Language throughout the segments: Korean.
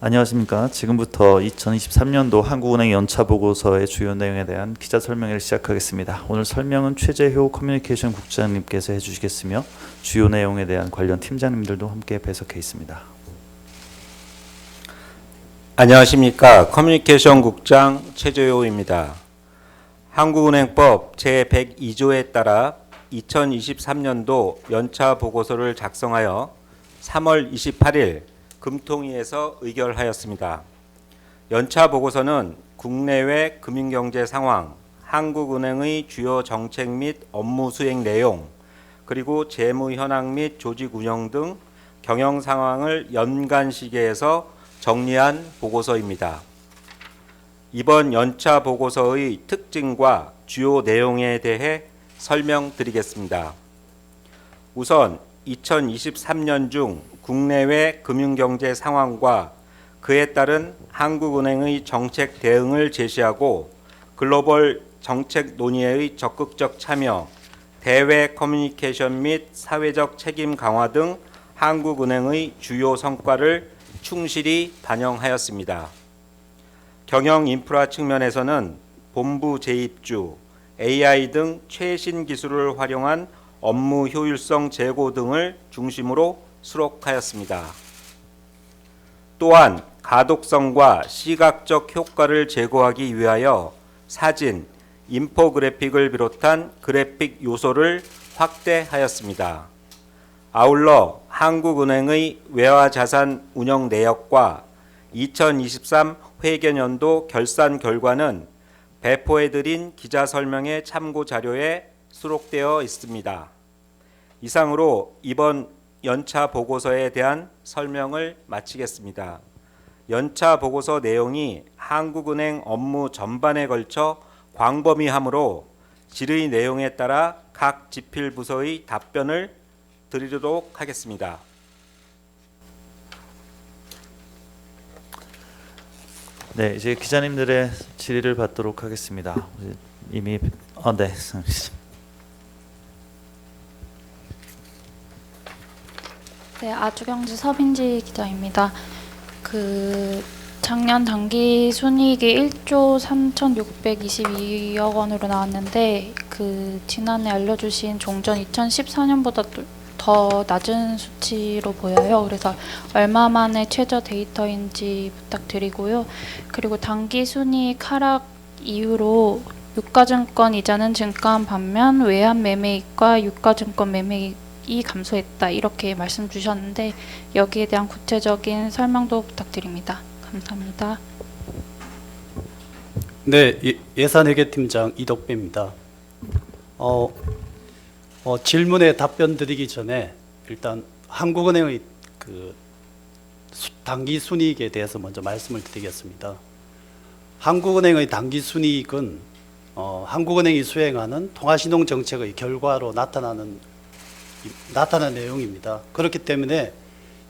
안녕하십니까. 지금부터 2023년도 한국은행 연차보고서의 주요 내용에 대한 기자 설명회를 시작하겠습니다. 오늘 설명은 최재효 커뮤니케이션 국장님께서 해주시겠으며 주요 내용에 대한 관련 팀장님들도 함께 배석해 있습니다. 안녕하십니까. 커뮤니케이션 국장 최재효입니다. 한국은행법 제102조에 따라 2023년도 연차보고서를 작성하여 3월 28일 금통위에서 의결하였습니다. 연차보고서는 국내외 금융경제 상황, 한국은행의 주요 정책 및 업무 수행 내용, 그리고 재무 현황 및 조직 운영 등 경영 상황을 연간 시계에서 정리한 보고서입니다. 이번 연차보고서의 특징과 주요 내용에 대해 설명드리겠습니다. 우선 2023년 중 국내외 금융경제 상황과 그에 따른 한국은행의 정책 대응을 제시하고 글로벌 정책 논의의 적극적 참여, 대외 커뮤니케이션 및 사회적 책임 강화 등 한국은행의 주요 성과를 충실히 반영하였습니다. 경영 인프라 측면에서는 본부 재입주, AI 등 최신 기술을 활용한 업무 효율성 제고 등을 중심으로 수록하였습니다. 또한 가독성과 시각적 효과를 제고하기 위하여 사진, 인포그래픽을 비롯한 그래픽 요소를 확대하였습니다. 아울러 한국은행의 외화자산 운영 내역과 2023 회계연도 결산 결과는 배포해드린 기자설명회 참고 자료에 수록되어 있습니다. 이상으로 이번 연차 보고서에 대한 설명을 마치겠습니다. 연차 보고서 내용이 한국은행 업무 전반에 걸쳐 광범위하므로 질의 내용에 따라 각 지필 부서의 답변을 드리도록 하겠습니다. 네, 이제 기자님들의 질의를 받도록 하겠습니다. 이미 네. 네, 아주경제 서민지 기자입니다. 작년 당기 순이익이 1조 3,622억 원으로 나왔는데 지난해 알려주신 종전 2014년보다 더 낮은 수치로 보여요. 그래서 얼마 만에 최저 데이터인지 부탁드리고요. 그리고 당기 순이익 하락 이후로 유가증권 이자는 증가한 반면 외환 매매이익과 유가증권 매매이익이 감소했다, 이렇게 말씀 주셨는데 여기에 대한 구체적인 설명도 부탁드립니다. 감사합니다. 네, 예산회계팀장 이덕배입니다. 질문에 답변 드리기 전에 일단 한국은행의 당기 순이익에 대해서 먼저 말씀을 드리겠습니다. 한국은행의 당기 순이익은 한국은행이 수행하는 통화신용 정책의 결과로 나타나는 내용입니다. 그렇기 때문에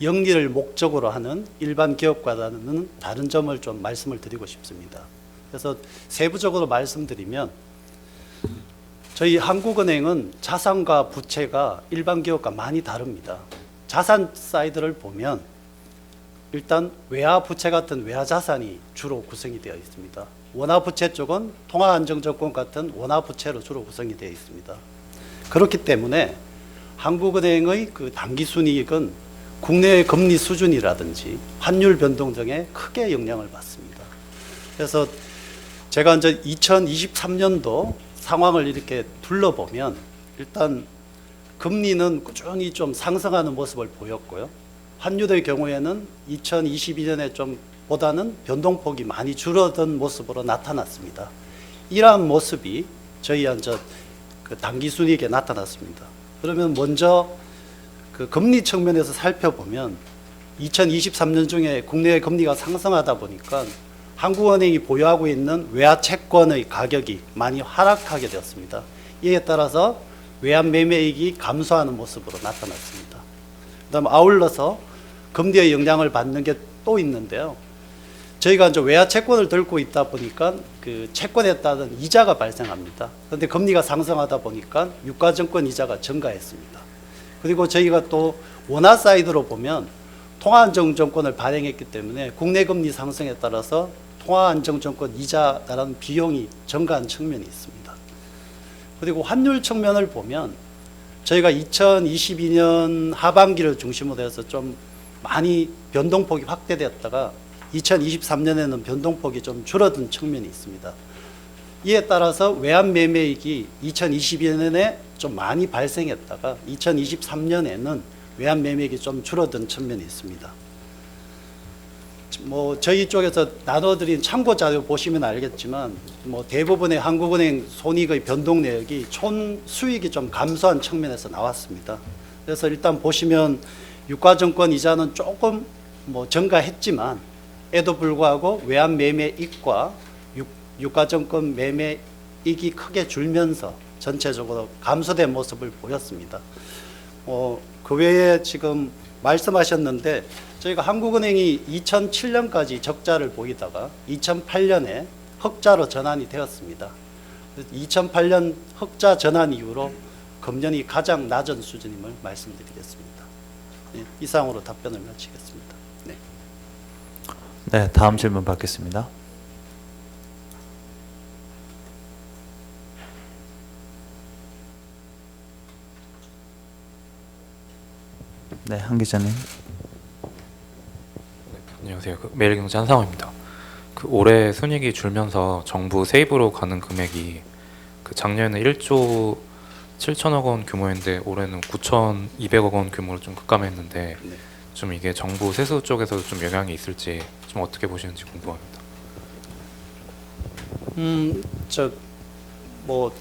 영리를 목적으로 하는 일반 기업과는 다른 점을 좀 말씀을 드리고 싶습니다. 그래서 세부적으로 말씀드리면 저희 한국은행은 자산과 부채가 일반 기업과 많이 다릅니다. 자산 사이드를 보면 일단 외화 부채 같은 외화 자산이 주로 구성이 되어 있습니다. 원화 부채 쪽은 통화안정증권 같은 원화 부채로 주로 구성이 되어 있습니다. 그렇기 때문에 한국은행의 당기 순이익은 국내의 금리 수준이라든지 환율 변동 등에 크게 영향을 받습니다. 그래서 제가 이제 2023년도 상황을 이렇게 둘러보면 일단 금리는 꾸준히 좀 상승하는 모습을 보였고요. 환율의 경우에는 2022년에 좀 보다는 변동폭이 많이 줄어든 모습으로 나타났습니다. 이러한 모습이 저희 당기 순이익에 나타났습니다. 그러면 먼저 금리 측면에서 살펴보면 2023년 중에 국내의 금리가 상승하다 보니까 한국은행이 보유하고 있는 외화 채권의 가격이 많이 하락하게 되었습니다. 이에 따라서 외환 매매이익이 감소하는 모습으로 나타났습니다. 그다음 아울러서 금리의 영향을 받는 게 또 있는데요. 저희가 이제 외화 채권을 들고 있다 보니까 채권에 따른 이자가 발생합니다. 그런데 금리가 상승하다 보니까 유가증권 이자가 증가했습니다. 그리고 저희가 또 원화 사이드로 보면 통화안정정권을 발행했기 때문에 국내 금리 상승에 따라서 통화안정정권 이자 나라는 비용이 증가한 측면이 있습니다. 그리고 환율 측면을 보면 저희가 2022년 하반기를 중심으로 해서 좀 많이 변동폭이 확대되었다가 2023년에는 변동폭이 좀 줄어든 측면이 있습니다. 이에 따라서 외환 매매익이 2022년에 좀 많이 발생했다가 2023년에는 외환 매매익이 좀 줄어든 측면이 있습니다. 뭐 저희 쪽에서 나눠드린 참고 자료 보시면 알겠지만 뭐 대부분의 한국은행 손익의 변동 내역이 총 수익이 좀 감소한 측면에서 나왔습니다. 그래서 일단 보시면 유가증권 이자는 조금 뭐 증가했지만 에도 불구하고 외환 매매익과 유가증권 매매익이 크게 줄면서 전체적으로 감소된 모습을 보였습니다. 그 외에 지금 말씀하셨는데 저희가 한국은행이 2007년까지 적자를 보이다가 2008년에 흑자로 전환이 되었습니다. 2008년 흑자 전환 이후로 금년이 가장 낮은 수준임을 말씀드리겠습니다. 네, 이상으로 답변을 마치겠습니다. 네. 네, 다음 질문 받겠습니다. 네, 한 기자님. 안녕하세요. 매일경제 한상호입니다. 올해 순이익이 줄면서 정부 세입으로 가는 금액이 작년에는 1조 7천억 원 규모인데 올해는 9,200억 원 규모로 좀 급감했는데 네. 좀 이게 정부 세수 쪽에서도 좀 영향이 있을지 좀 어떻게 보시는지 궁금합니다.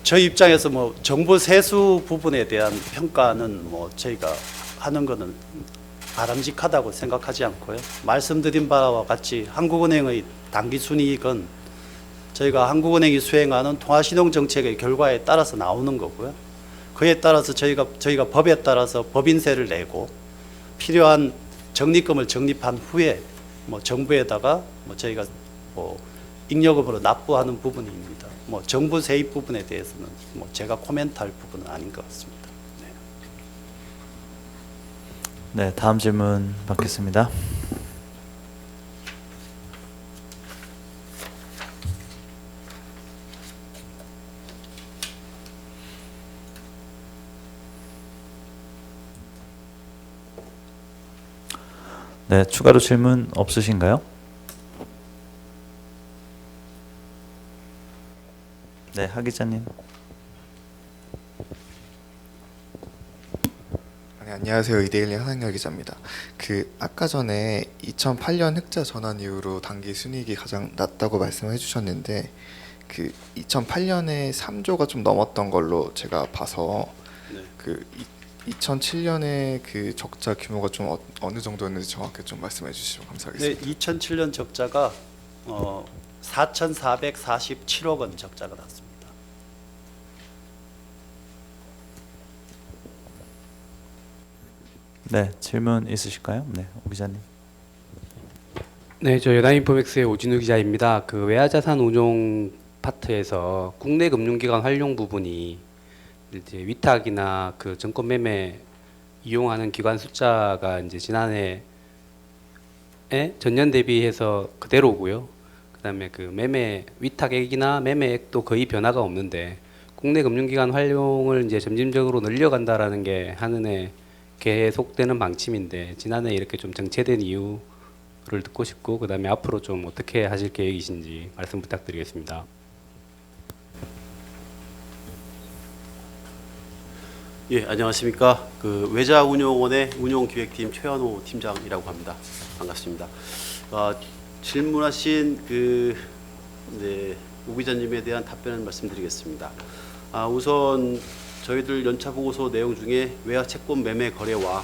저희 입장에서 뭐 정부 세수 부분에 대한 평가는 뭐 저희가 하는 거는 바람직하다고 생각하지 않고요. 말씀드린 바와 같이 한국은행의 단기 순이익은 저희가 한국은행이 수행하는 통화신용 정책의 결과에 따라서 나오는 거고요. 그에 따라서 저희가 법에 따라서 법인세를 내고 필요한 적립금을 적립한 후에 뭐 정부에다가 뭐 저희가 뭐 잉여금으로 납부하는 부분입니다. 뭐 정부 세입 부분에 대해서는 뭐 제가 코멘트할 부분은 아닌 것 같습니다. 네, 다음 질문 받겠습니다. 네, 추가로 질문 없으신가요? 네, 하 기자님. 네, 안녕하세요. 이데일리 한상열 기자입니다. 아까 전에 2008년 흑자 전환 이후로 단기 순이익이 가장 낮다고 말씀해 주셨는데 2008년에 3조가 좀 넘었던 걸로 제가 봐서 네. 2007년에 적자 규모가 좀 어느 정도였는지 정확히 좀 말씀해 주시면 네, 감사하겠습니다. 2007년 적자가 4,447억 원 적자가 났습니다. 네, 질문 있으실까요? 네, 오 기자님. 네, 저 연합인포맥스의 오진우 기자입니다. 외화자산 운용 파트에서 국내 금융기관 활용 부분이 이제 위탁이나 증권 매매 이용하는 기관 숫자가 이제 지난해에 전년 대비해서 그대로고요. 그다음에 매매 위탁액이나 매매액도 거의 변화가 없는데 국내 금융기관 활용을 이제 점진적으로 늘려간다라는 게 한은에 계속되는 방침인데 지난해 이렇게 좀 정체된 이유를 듣고 싶고 그다음에 앞으로 좀 어떻게 하실 계획이신지 말씀 부탁드리겠습니다. 예, 안녕하십니까. 외자운용원의 운용기획팀 최현호 팀장이라고 합니다. 반갑습니다. 질문하신 오 기자님에 대한 답변을 말씀드리겠습니다. 우선 저희들 연차보고서 내용 중에 외화 채권 매매 거래와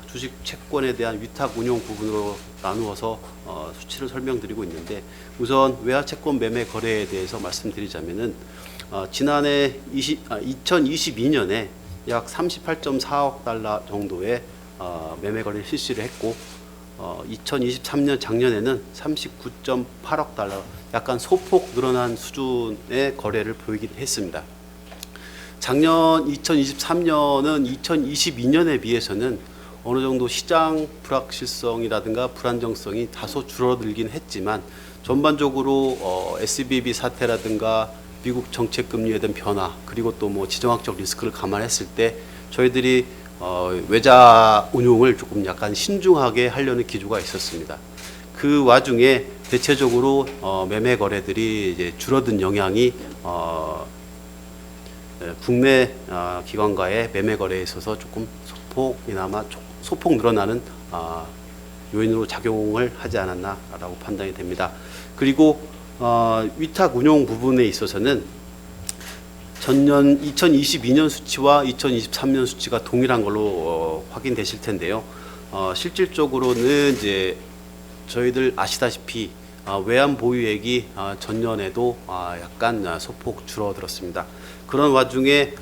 주식 채권에 대한 위탁 운용 부분으로 나누어서 수치를 설명드리고 있는데 우선 외화 채권 매매 거래에 대해서 말씀드리자면은 지난해 2022년에 약 38.4억 달러 정도의 매매 거래를 실시를 했고 2023년 작년에는 39.8억 달러 약간 소폭 늘어난 수준의 거래를 보이기도 했습니다. 작년 2023년은 2022년에 비해서는 어느 정도 시장 불확실성이라든가 불안정성이 다소 줄어들긴 했지만 전반적으로 SBB 사태라든가 미국 정책 금리에 대한 변화 그리고 또 뭐 지정학적 리스크를 감안했을 때 저희들이 외자 운용을 조금 약간 신중하게 하려는 기조가 있었습니다. 그 와중에 대체적으로 매매 거래들이 이제 줄어든 영향이 국내 기관과의 매매 거래에 있어서 조금 소폭 늘어나는 요인으로 작용을 하지 않았나라고 판단이 됩니다. 그리고 위탁 운용 부분에 있어서는 전년 2022년 수치와 2023년 수치가 동일한 걸로 확인되실 텐데요. 실질적으로는 이제 저희들 아시다시피 외환 보유액이 전년에도 약간 소폭 줄어들었습니다. 그런 와중에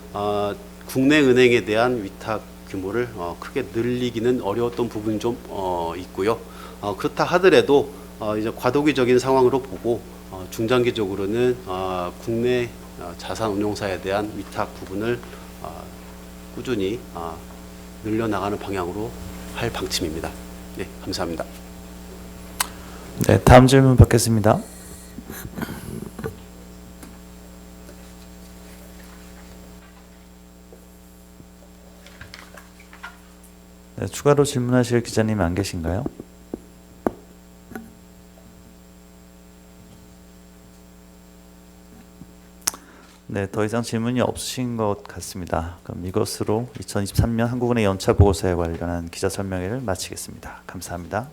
국내 은행에 대한 위탁 규모를 크게 늘리기는 어려웠던 부분이 좀 있고요. 그렇다 하더라도 이제 과도기적인 상황으로 보고 중장기적으로는 국내 자산 운용사에 대한 위탁 부분을 꾸준히 늘려나가는 방향으로 할 방침입니다. 네, 감사합니다. 네, 다음 질문 받겠습니다. 네, 추가로 질문하실 기자님 안 계신가요? 네, 더 이상 질문이 없으신 것 같습니다. 그럼 이것으로 2023년 한국은행 연차 보고서에 관련한 기자 설명회를 마치겠습니다. 감사합니다.